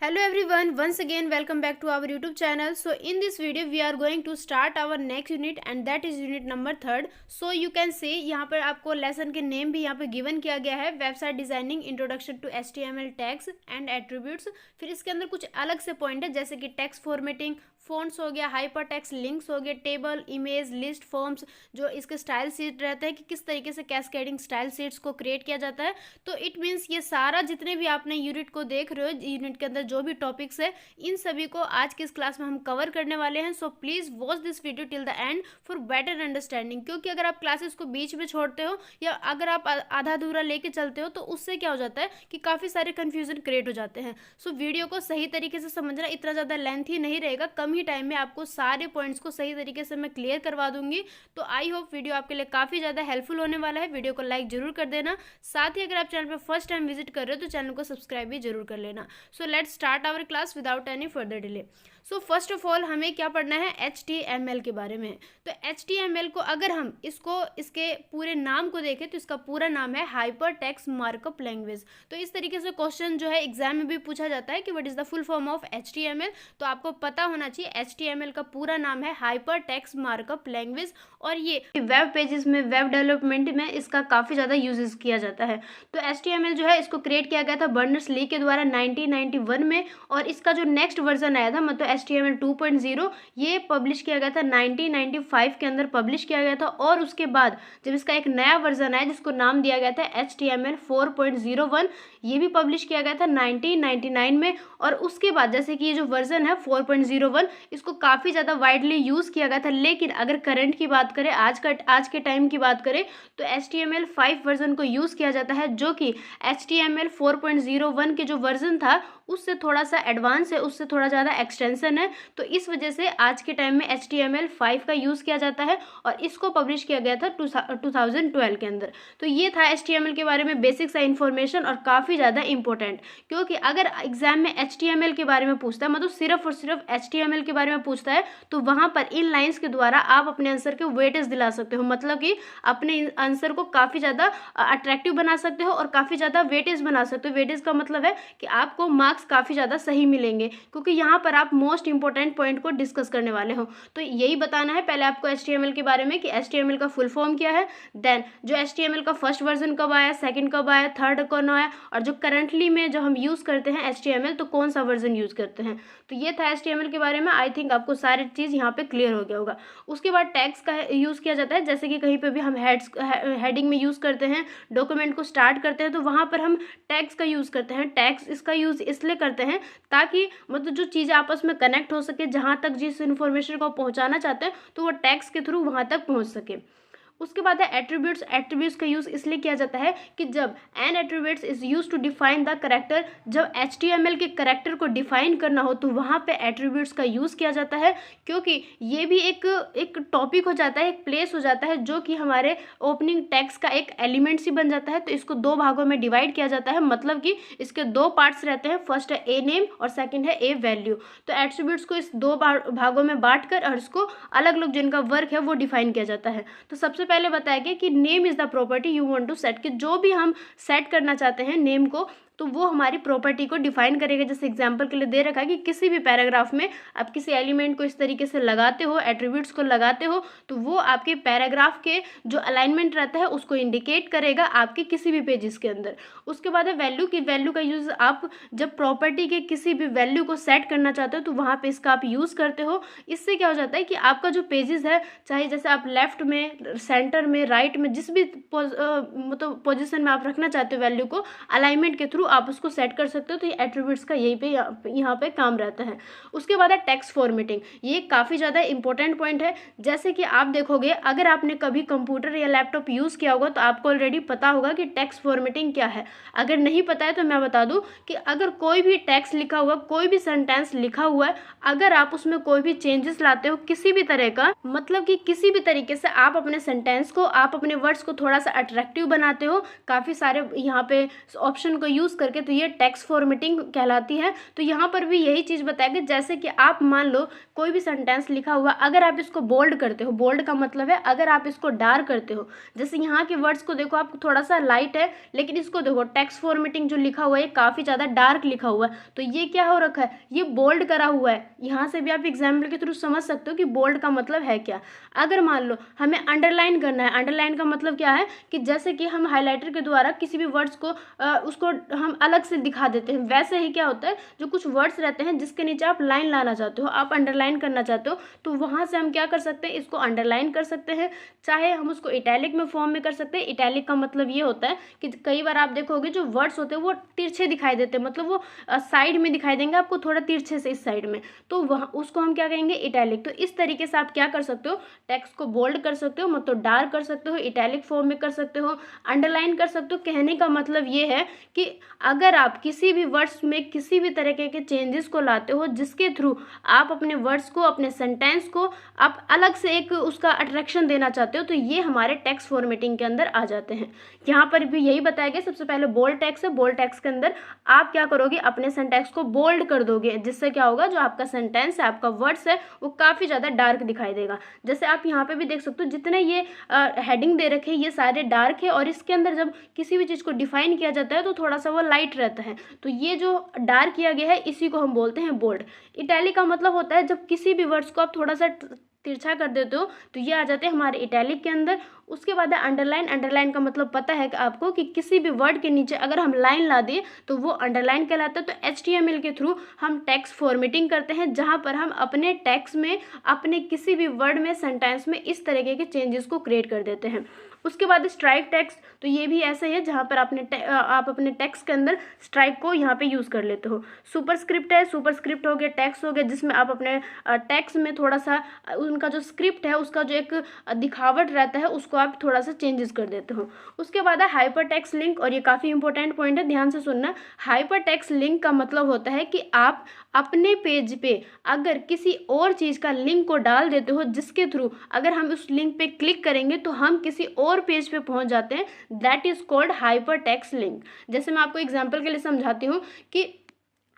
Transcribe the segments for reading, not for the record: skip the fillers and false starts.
Hello everyone, once again welcome back to our YouTube channel. So in this video we are going to start our next unit and that is unit number 3rd. So you can see यहाँ पर आपको lesson के name भी यहाँ पे given किया गया है, website designing, introduction to HTML tags and attributes. फिर इसके अंदर कुछ अलग से पॉइंट है जैसे कि टेक्स्ट फॉर्मेटिंग, फोन्ट्स हो गया, हाइपर टेक्स्ट लिंक्स हो गए, टेबल, इमेज, लिस्ट, फॉर्म्स, जो इसके स्टाइल शीट रहता है कि किस तरीके से कैस्केडिंग स्टाइल शीट्स को क्रिएट किया जाता है। तो इट मीन्स ये सारा जितने भी आपने यूनिट को देख रहे हो, यूनिट के अंदर जो भी टॉपिक्स है, इन सभी को आज की इस क्लास में हम कवर करने वाले हैं। So please watch this video till the end for better understanding, क्योंकि अगर आप क्लासेस को बीच में छोड़ते हो या अगर आप आधा अधूरा लेके चलते हो तो उससे क्या हो जाता है कि काफ़ी सारे कन्फ्यूजन क्रिएट हो जाते हैं। सो वीडियो को सही तरीके से समझना, इतना ज़्यादा लेंथी नहीं रहेगा, कम ही टाइम में आपको सारे पॉइंट्स को सही तरीके से मैं क्लियर करवा दूंगी। तो आई होप वीडियो आपके लिए काफ़ी ज़्यादा हेल्पफुल होने वाला है। वीडियो को लाइक जरूर कर देना, साथ ही अगर आप चैनल पर फर्स्ट टाइम विजिट कर रहे हो तो चैनल को सब्सक्राइब भी जरूर कर लेना। So let's start our class without any further delay. So first of all हमें क्या पढ़ना है, HTML के बारे में। तो HTML को अगर हम इसके पूरे नाम को देखें तो इसका पूरा नाम है हाइपर टेक्स्ट मार्कअप लैंग्वेज। तो इस तरीके से क्वेश्चन जो है एग्जाम में भी पूछा जाता है कि what is the full form of HTML। तो आपको पता होना चाहिए HTML का पूरा नाम है हाइपर टेक्स्ट मार्कअप लैंग्वेज, और ये वेब पेजेस में, वेब डेवलपमेंट में इसका काफ़ी ज़्यादा यूजेस किया जाता है। तो HTML जो है इसको क्रिएट किया गया था बर्नर्स-ली के द्वारा 1991 में, और इसका जो नेक्स्ट वर्जन आया था मतलब HTML 2.0 ये पब्लिश किया गया था 1995 के अंदर पब्लिश किया गया था। और उसके बाद जब इसका एक नया वर्जन आया जिसको नाम दिया गया था HTML 4.01, ये भी पब्लिश किया गया था 1999 में। और उसके बाद जैसे कि ये जो वर्जन है 4.01 इसको काफ़ी ज़्यादा वाइडली यूज़ किया गया था। लेकिन अगर करंट की बात करें, आज के टाइम की बात करें, तो HTML 5 वर्जन को यूज़ किया जाता है, जो कि HTML 4.01 के जो वर्जन था उससे थोड़ा सा एडवांस है, उससे थोड़ा ज़्यादा एक्सटेंशन है। तो इस वजह से आज के टाइम में HTML 5 का यूज़ किया जाता है और इसको पब्लिश किया गया था 2012 के अंदर। तो ये था HTML के बारे में बेसिक सा इन्फॉर्मेशन और काफ़ी ज़्यादा इंपॉर्टेंट, क्योंकि अगर एग्जाम में HTML के बारे में पूछता है, मतलब सिर्फ और सिर्फ HTML के बारे में पूछता है, तो वहाँ पर इन लाइन्स के द्वारा आप अपने आंसर के वेटेज दिला सकते हो, मतलब कि अपने आंसर को काफ़ी ज़्यादा अट्रैक्टिव बना सकते हो और काफ़ी ज़्यादा वेटेज बना सकते हो। वेटेज का मतलब है कि आपको मार्क्स काफ़ी ज़्यादा सही मिलेंगे, क्योंकि यहाँ पर आप मोस्ट इंपॉर्टेंट पॉइंट को डिस्कस करने वाले हो। तो यही बताना है पहले आपको HTML के बारे में कि HTML का फुल फॉर्म क्या है, देन जो HTML का फर्स्ट वर्जन कब आया, सेकंड कब आया, थर्ड कौन आया, और जो करंटली में जो हम यूज़ करते हैं HTML तो कौन सा वर्जन यूज़ करते हैं। तो ये था HTML के बारे में। आई थिंक आपको सारी चीज़ यहाँ पे क्लियर हो गया होगा। उसके बाद टैग्स का यूज़ किया जाता है, जैसे कि कहीं पे भी हम हेडिंग में यूज़ करते हैं, डॉक्यूमेंट को स्टार्ट करते हैं, तो वहाँ पर हम टैग्स का यूज़ करते हैं। टैग्स इसका यूज़ इसलिए करते हैं ताकि मतलब जो चीज़ें आपस में कनेक्ट हो सके, जहाँ तक जिस इन्फॉर्मेशन को पहुँचाना चाहते हैं तो वो टैग्स के थ्रू वहाँ तक पहुँच सके। उसके बाद है एट्रीब्यूट्स। एट्रीब्यूट्स का यूज़ इसलिए किया जाता है कि जब an attributes is use to define the character, जब HTML के करेक्टर को डिफाइन करना हो तो वहाँ पे एट्रीब्यूट्स का यूज़ किया जाता है, क्योंकि ये भी एक टॉपिक हो जाता है, एक प्लेस हो जाता है जो कि हमारे ओपनिंग टेक्स्ट का एक एलिमेंट ही बन जाता है। तो इसको दो भागों में डिवाइड किया जाता है, मतलब कि इसके दो पार्ट्स रहते हैं, फर्स्ट है ए नेम और सेकेंड है ए वैल्यू। तो एट्रीब्यूट्स को इस दो भागों में बांट कर और इसको अलग अलग जिनका वर्क है वो डिफाइन किया जाता है। तो सबसे पहले बताया गया कि name is the property you want to set, कि जो भी हम सेट करना चाहते हैं नेम को तो वो हमारी प्रॉपर्टी को डिफाइन करेगा। जैसे एग्जांपल के लिए दे रखा है कि किसी भी पैराग्राफ में आप किसी एलिमेंट को इस तरीके से लगाते हो, एट्रीब्यूट्स को लगाते हो, तो वो आपके पैराग्राफ के जो अलाइनमेंट रहता है उसको इंडिकेट करेगा आपके किसी भी पेजेस के अंदर। उसके बाद है वैल्यू की। वैल्यू का यूज़ आप जब प्रॉपर्टी के किसी भी वैल्यू को सेट करना चाहते हो तो वहाँ पर इसका आप यूज़ करते हो। इससे क्या हो जाता है कि आपका जो पेजेस है, चाहे जैसे आप लेफ्ट में, सेंटर में, राइट में, जिस भी मतलब पोजिशन में आप रखना चाहते हो वैल्यू को, अलाइनमेंट के थ्रू आप उसको सेट कर सकते हो। तो ये एट्रीब्यूट्स का यही पे यहाँ पे काम रहता है। उसके बाद है टेक्स्ट फॉर्मेटिंग। ये काफ़ी ज़्यादा इंपॉर्टेंट पॉइंट है। जैसे कि आप देखोगे, अगर आपने कभी कंप्यूटर या लैपटॉप यूज़ किया होगा तो आपको ऑलरेडी पता होगा कि टेक्स्ट फॉर्मेटिंग क्या है। अगर नहीं पता है तो मैं बता दूं कि अगर कोई भी टेक्स्ट लिखा हुआ, कोई भी सेंटेंस लिखा हुआ है, अगर आप उसमें कोई भी चेंजेस लाते हो किसी भी तरह का, मतलब कि किसी भी तरीके से आप अपने सेंटेंस को, आप अपने वर्ड्स को थोड़ा सा अट्रैक्टिव बनाते हो, काफ़ी सारे यहाँ पे ऑप्शन को यूज़ करके, तो ये टेक्स्ट फॉर्मेटिंग कहलाती है। तो यहाँ पर भी यही चीज़ बताएगी, जैसे कि आप मान लो कोई भी सेंटेंस लिखा हुआ, अगर आप इसको बोल्ड करते हो, बोल्ड का मतलब है अगर आप इसको डार्क करते हो, जैसे यहाँ के वर्ड्स को देखो आप थोड़ा सा लाइट है, लेकिन इसको देखो टेक्स्ट फॉर्मेटिंग जो लिखा हुआ है काफ़ी ज़्यादा डार्क लिखा हुआ है, तो ये क्या हो रखा है, ये बोल्ड करा हुआ है। यहाँ से भी आप एग्जाम्पल के थ्रू समझ सकते हो कि बोल्ड का मतलब है क्या। अगर मान लो हमें अंडरलाइन करना है, अंडरलाइन का मतलब क्या है कि जैसे कि हम हाईलाइटर के द्वारा किसी भी वर्ड्स को उसको हम अलग से दिखा देते हैं, वैसे ही क्या होता है, जो कुछ वर्ड्स रहते हैं जिसके नीचे आप लाइन लाना चाहते हो, आप अंडरलाइन करना चाहते हो, तो वहाँ से हम क्या कर सकते हैं, इसको अंडरलाइन कर सकते हैं। चाहे हम उसको इटैलिक में फॉर्म में कर सकते हैं। इटैलिक का मतलब ये होता है कि कई बार आप देखोगे जो वर्ड्स होते हैं वो तिरछे दिखाई देते हैं, मतलब वो साइड में दिखाई देंगे आपको, थोड़ा तिरछे से इस साइड में, तो वहाँ उसको हम क्या कहेंगे, इटैलिक। तो इस तरीके से आप क्या कर सकते हो, टेक्स्ट को बोल्ड कर सकते हो, मतलब डार्क कर सकते हो, इटैलिक फॉर्म में कर सकते हो, अंडरलाइन कर सकते हो। कहने का मतलब ये है कि अगर आप किसी भी वर्ड्स में किसी भी तरीके के चेंजेस को लाते हो, जिसके थ्रू आप अपने वर्ड्स को, अपने सेंटेंस को आप अलग से एक उसका अट्रैक्शन देना चाहते हो, तो ये हमारे टेक्स्ट फॉर्मेटिंग के अंदर आ जाते हैं। यहाँ पर भी यही बताया गया, सबसे पहले बोल्ड टेक्स्ट है। बोल्ड टेक्स्ट के अंदर आप क्या करोगे, अपने सेंटेंस को बोल्ड कर दोगे, जिससे क्या होगा, जो आपका सेंटेंस है, आपका वर्ड्स है, वो काफ़ी ज़्यादा डार्क दिखाई देगा। जैसे आप यहाँ पे भी देख सकते हो, जितने ये हेडिंग दे रखे हैं ये सारे डार्क है, और इसके अंदर जब किसी भी चीज़ को डिफाइन किया जाता है तो थोड़ा सा वो लाइट रहता है, तो ये जो डार्क किया गया है इसी को हम बोलते हैं बोल्ड। इटैलिक का मतलब होता है जब किसी भी वर्ड्स को आप थोड़ा सा तिरछा कर देते हो, तो ये आ जाते हैं हमारे इटैलिक के अंदर। उसके बाद है अंडरलाइन। अंडरलाइन का मतलब पता है कि आपको कि किसी भी वर्ड के नीचे अगर हम लाइन ला दें तो वो अंडरलाइन कहलाता है। तो HTML के थ्रू हम टेक्स्ट फॉर्मेटिंग करते हैं, जहाँ पर हम अपने टेक्स्ट में, अपने किसी भी वर्ड में, सेंटेंस में इस तरीके के चेंजेस को क्रिएट कर देते हैं। उसके बाद स्ट्राइक टेक्स्ट, तो ये भी ऐसा ही है जहाँ पर आप अपने टेक्स्ट के अंदर स्ट्राइक को यहाँ पे यूज़ कर लेते हो। सुपरस्क्रिप्ट है, सुपरस्क्रिप्ट हो गया, टेक्स्ट हो गया, जिसमें आप अपने टेक्स्ट में थोड़ा सा उनका जो स्क्रिप्ट है उसका जो एक दिखावट रहता है उसको आप थोड़ा सा चेंजेस कर देते हो। उसके बाद है हाइपर टेक्स्ट लिंक, और ये काफ़ी इंपॉर्टेंट पॉइंट है, ध्यान से सुनना। हाइपर टेक्स्ट लिंक का मतलब होता है कि आप अपने पेज पे अगर किसी और चीज़ का लिंक को डाल देते हो, जिसके थ्रू अगर हम उस लिंक पे क्लिक करेंगे तो हम किसी और पेज पे पहुंच जाते हैं, that is called hyper text link. जैसे मैं आपको एग्जांपल के लिए समझाती हूँ कि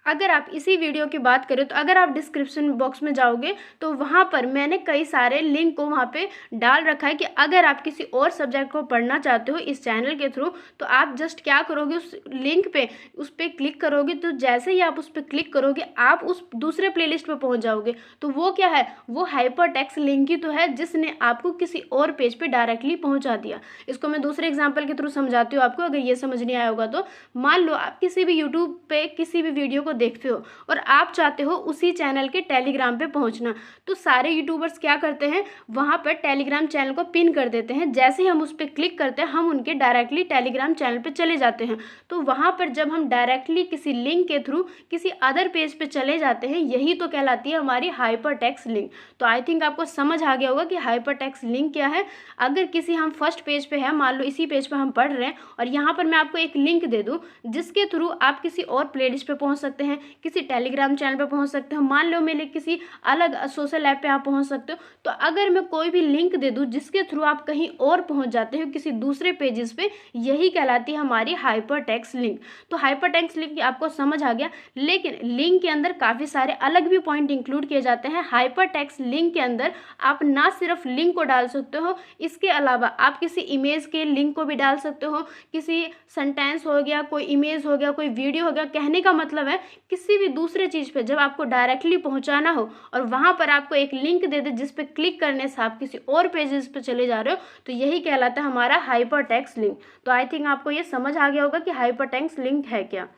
अगर आप इसी वीडियो की बात करें तो अगर आप डिस्क्रिप्शन बॉक्स में जाओगे तो वहाँ पर मैंने कई सारे लिंक को वहाँ पे डाल रखा है कि अगर आप किसी और सब्जेक्ट को पढ़ना चाहते हो इस चैनल के थ्रू, तो आप जस्ट क्या करोगे, उस लिंक पे उस पर क्लिक करोगे, तो जैसे ही आप उस पर क्लिक करोगे आप उस दूसरे प्लेलिस्ट पे पहुँच जाओगे। तो वो क्या है, वो हाइपर टेक्स्ट लिंक ही तो है जिसने आपको किसी और पेज पर डायरेक्टली पहुँचा दिया। इसको मैं दूसरे एग्जाम्पल के थ्रू समझाती हूँ आपको, अगर ये समझ नहीं आया होगा तो। मान लो आप किसी भी यूट्यूब पे किसी भी वीडियो को देखते हो और आप चाहते हो उसी चैनल के टेलीग्राम पे पहुंचना, तो सारे यूट्यूबर्स क्या करते हैं, वहां पर टेलीग्राम चैनल को पिन कर देते हैं। जैसे ही हम उस पर क्लिक करते हैं हम उनके डायरेक्टली टेलीग्राम चैनल पे चले जाते हैं। तो वहां पर जब हम डायरेक्टली किसी लिंक के थ्रू किसी अदर पेज पे चले जाते हैं, यही तो कहलाती है हमारी हाइपर टेक्स्ट लिंक। तो आई थिंक आपको समझ आ गया होगा कि हाइपर टेक्स्ट लिंक क्या है। अगर किसी हम फर्स्ट पेज पे है, मान लो इसी पेज पे हम पढ़ रहे हैं और यहाँ पर मैं आपको एक लिंक दे दूँ जिसके थ्रू आप किसी और प्लेलिस्ट पे पहुँच सकते हैं, किसी टेलीग्राम चैनल पे पहुंच सकते हो, मान लो मेरे किसी अलग सोशल ऐप पे आप पहुंच सकते हो। तो अगर मैं कोई भी लिंक दे दूं जिसके थ्रू आप कहीं और पहुंच जाते हो किसी दूसरे पेजेस पे, यही कहलाती है हमारी हाइपर टेक्स्ट लिंक। तो हाइपर टेक्स्ट लिंक आपको समझ आ गया, लेकिन लिंक के अंदर काफ़ी सारे अलग भी पॉइंट इंक्लूड किए जाते हैं। हाइपर टेक्स्ट लिंक के अंदर आप ना सिर्फ लिंक को डाल सकते हो, इसके अलावा आप किसी इमेज के लिंक को भी डाल सकते हो, किसी सेंटेंस हो गया, कोई इमेज हो गया, कोई वीडियो हो गया। कहने का मतलब है किसी भी दूसरे चीज़ पे जब आपको डायरेक्टली पहुंचाना हो और वहां पर आपको एक लिंक दे दे जिस पे क्लिक करने से आप किसी और पेजेस पे चले जा रहे हो, तो यही कहलाता है हमारा हाइपर टेक्स्ट लिंक। तो आई थिंक आपको ये समझ आ गया होगा कि हाइपर टेक्स्ट लिंक है क्या।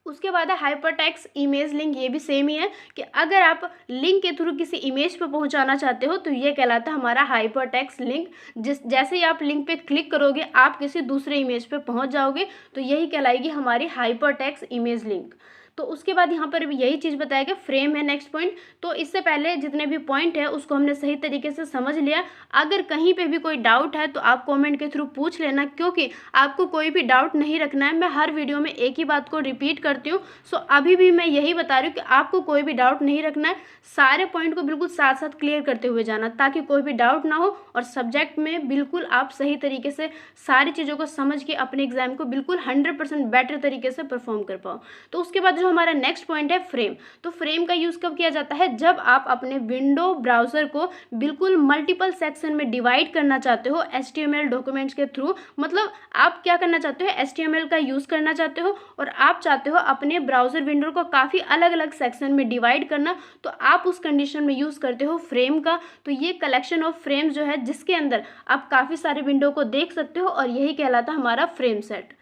उसके बाद है हाइपर टेक्स्ट इमेज लिंक। ये भी सेम ही है कि अगर आप लिंक के थ्रू किसी इमेज पे पहुंचाना चाहते हो तो ये कहलाता है हमारा हाइपर टेक्स्ट लिंक। जैसे ही आप लिंक पे क्लिक करोगे आप किसी दूसरे इमेज पे पहुंच जाओगे, तो यही कहलाएगी हमारी हाइपर टेक्स्ट इमेज लिंक। तो उसके बाद यहाँ पर भी यही चीज़ बताया गया, फ्रेम है नेक्स्ट पॉइंट। तो इससे पहले जितने भी पॉइंट है उसको हमने सही तरीके से समझ लिया। अगर कहीं पे भी कोई डाउट है तो आप कमेंट के थ्रू पूछ लेना, क्योंकि आपको कोई भी डाउट नहीं रखना है। मैं हर वीडियो में एक ही बात को रिपीट करती हूँ। सो अभी भी मैं यही बता रही हूँ कि आपको कोई भी डाउट नहीं रखना है, सारे पॉइंट को बिल्कुल साथ साथ क्लियर करते हुए जाना, ताकि कोई भी डाउट ना हो और सब्जेक्ट में बिल्कुल आप सही तरीके से सारी चीज़ों को समझ के अपने एग्जाम को बिल्कुल 100% बेटर तरीके से परफॉर्म कर पाओ। तो उसके बाद जो हमारा नेक्स्ट पॉइंट है फ्रेम। तो फ्रेम का यूज़ कब किया जाता है? जब आप अपने विंडो ब्राउज़र को बिल्कुल मल्टीपल सेक्शन में डिवाइड करना चाहते हो HTML डॉक्यूमेंट्स के थ्रू। मतलब आप क्या करना चाहते हो, HTML का यूज़ करना चाहते हो और आप चाहते हो अपने ब्राउज़र विंडो को काफ़ी अलग अलग सेक्शन में डिवाइड करना, तो आप उस कंडीशन में यूज़ करते हो फ्रेम का। तो ये कलेक्शन ऑफ फ्रेम्स जो है जिसके अंदर आप काफ़ी सारे विंडो को देख सकते हो, और यही कहलाता है हमारा फ्रेम सेट।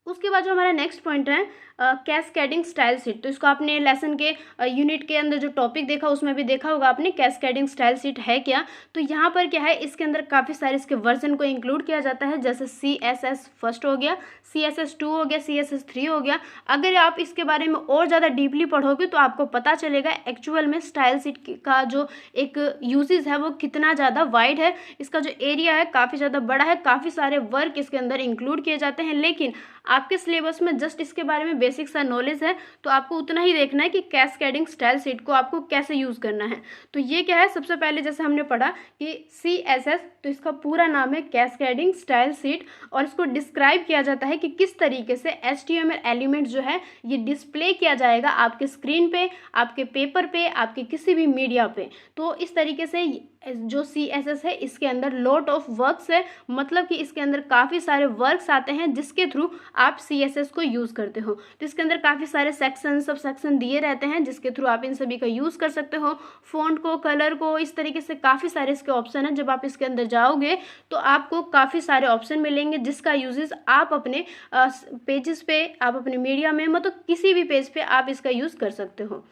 उसके बाद जो हमारा नेक्स्ट पॉइंट है कैस्केडिंग स्टाइल शीट। तो इसको आपने लेसन के यूनिट के अंदर जो टॉपिक देखा उसमें भी देखा होगा आपने, कैस्केडिंग स्टाइल शीट है क्या। तो यहाँ पर क्या है, इसके अंदर काफ़ी सारे इसके वर्जन को इंक्लूड किया जाता है, जैसे CSS फर्स्ट हो गया, CSS 2 हो गया, CSS 3 हो गया। अगर आप इसके बारे में और ज़्यादा डीपली पढ़ोगे तो आपको पता चलेगा एक्चुअल में स्टाइल शीट का जो एक यूजेस है वो कितना ज़्यादा वाइड है। इसका जो एरिया है काफ़ी ज़्यादा बड़ा है, काफ़ी सारे वर्क इसके अंदर इंक्लूड किए जाते हैं। लेकिन आपके सिलेबस में जस्ट इसके बारे में बेसिक सा नॉलेज है, तो आपको उतना ही देखना है कि कैस्केडिंग स्टाइल शीट को आपको कैसे यूज़ करना है। तो ये क्या है, सबसे पहले जैसे हमने पढ़ा कि CSS, तो इसका पूरा नाम है कैस्केडिंग स्टाइल शीट, और इसको डिस्क्राइब किया जाता है कि किस तरीके से HTML एलिमेंट जो है ये डिस्प्ले किया जाएगा आपके स्क्रीन पे, आपके पेपर पे, आपके किसी भी मीडिया पे। तो इस तरीके से जो CSS है इसके अंदर लॉट ऑफ वर्क्स है, मतलब कि इसके अंदर काफ़ी सारे वर्क्स आते हैं जिसके थ्रू आप CSS को यूज़ करते हो। तो इसके अंदर काफ़ी सारे सेक्शन, सब सेक्शन दिए रहते हैं जिसके थ्रू आप इन सभी का यूज़ कर सकते हो। फ़ॉन्ट को, कलर को, इस तरीके से काफ़ी सारे इसके ऑप्शन हैं। जब आप इसके अंदर जाओगे तो आपको काफ़ी सारे ऑप्शन मिलेंगे जिसका यूजेस आप अपने पेजेस पे, आप अपने मीडिया में, मतलब किसी भी पेज पे आप इसका यूज़ कर सकते हो।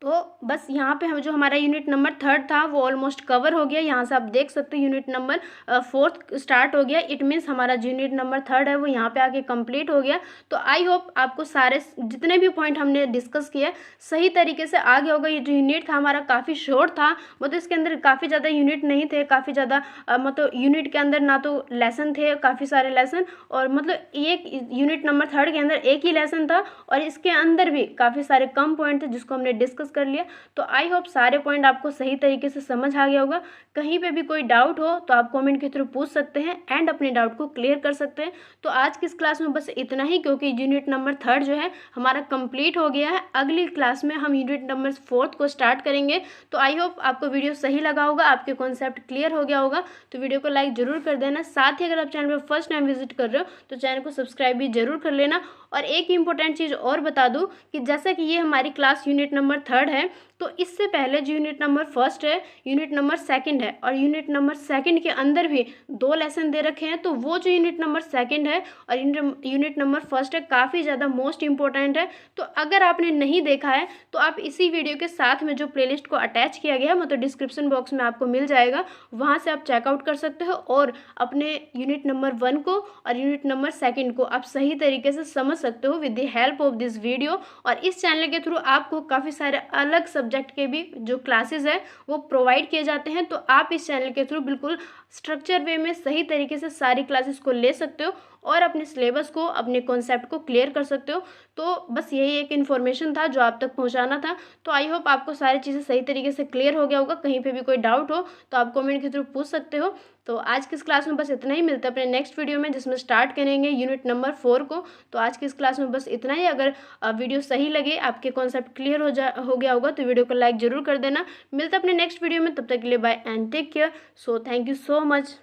तो बस यहाँ पे हम जो हमारा यूनिट नंबर 3 था वो ऑलमोस्ट कवर हो गया। यहाँ से आप देख सकते हो यूनिट नंबर 4 स्टार्ट हो गया। इट मीन्स हमारा जो यूनिट नंबर 3 है वो यहाँ पे आके कंप्लीट हो गया। तो आई होप आपको सारे जितने भी पॉइंट हमने डिस्कस किए सही तरीके से आ गया होगा। ये जो यूनिट था हमारा काफ़ी शॉर्ट था, मतलब इसके अंदर काफ़ी ज़्यादा यूनिट नहीं थे, काफ़ी ज़्यादा मतलब यूनिट के अंदर ना तो लेसन थे, काफ़ी सारे लेसन, और मतलब एक यूनिट नंबर 3 के अंदर एक ही लेसन था और इसके अंदर भी काफ़ी सारे कम पॉइंट थे जिसको हमने डिस्कस कर लिया। तो आई होप सारे पॉइंट आपको सही तरीके से समझ आ गया होगा। कहीं पे भी कोई डाउट हो तो आप कमेंट के थ्रू पूछ सकते हैं एंड अपने डाउट को क्लियर कर सकते हैं। तो आज की इस क्लास में बस इतना ही, क्योंकि यूनिट नंबर 3 जो है हमारा कंप्लीट हो गया है। अगली क्लास में हम यूनिट नंबर 4 को स्टार्ट करेंगे। तो आई होप आपको वीडियो सही लगा होगा, आपके कॉन्सेप्ट क्लियर हो गया होगा। तो वीडियो को लाइक जरूर कर देना। साथ ही अगर आप चैनल पर फर्स्ट टाइम विजिट कर रहे हो तो चैनल को सब्सक्राइब भी जरूर कर लेना। और एक इंपॉर्टेंट चीज़ और बता दूं कि जैसा कि ये हमारी क्लास यूनिट नंबर 3 है, तो इससे पहले जो यूनिट नंबर 1 है, यूनिट नंबर 2 है, और यूनिट नंबर 2 के अंदर भी 2 लेसन दे रखे हैं। तो वो जो यूनिट नंबर 2 है और यूनिट नंबर 1 है काफ़ी ज़्यादा मोस्ट इंपॉर्टेंट है। तो अगर आपने नहीं देखा है तो आप इसी वीडियो के साथ में जो प्लेलिस्ट को अटैच किया गया है, मतलब डिस्क्रिप्शन बॉक्स में आपको मिल जाएगा, वहाँ से आप चेकआउट कर सकते हो और अपने यूनिट नंबर 1 को और यूनिट नंबर 2 को आप सही तरीके से समझ सकते हो with the help of this video. और इस चैनल के थ्रू आपको काफ़ी सारे अलग सब्जेक्ट के भी जो क्लासेस है वो प्रोवाइड किए जाते हैं। तो आप इस चैनल के थ्रू बिल्कुल स्ट्रक्चर वे में सही तरीके से सारी क्लासेस को ले सकते हो और अपने सिलेबस को, अपने कॉन्सेप्ट को क्लियर कर सकते हो। तो बस यही एक इन्फॉर्मेशन था जो आप तक पहुंचाना था। तो आई होप आपको सारी चीज़ें सही तरीके से क्लियर हो गया होगा। कहीं पे भी कोई डाउट हो तो आप कमेंट के थ्रू पूछ सकते हो। तो आज की इस क्लास में बस इतना ही। मिलता है अपने नेक्स्ट वीडियो में जिसमें स्टार्ट करेंगे यूनिट नंबर 4 को। तो आज की इस क्लास में बस इतना ही। अगर वीडियो सही लगे, आपके कॉन्सेप्ट क्लियर हो गया होगा तो वीडियो को लाइक जरूर कर देना। मिलता है अपने नेक्स्ट वीडियो में, तब तक के लिए bye and take care. So thank you so much.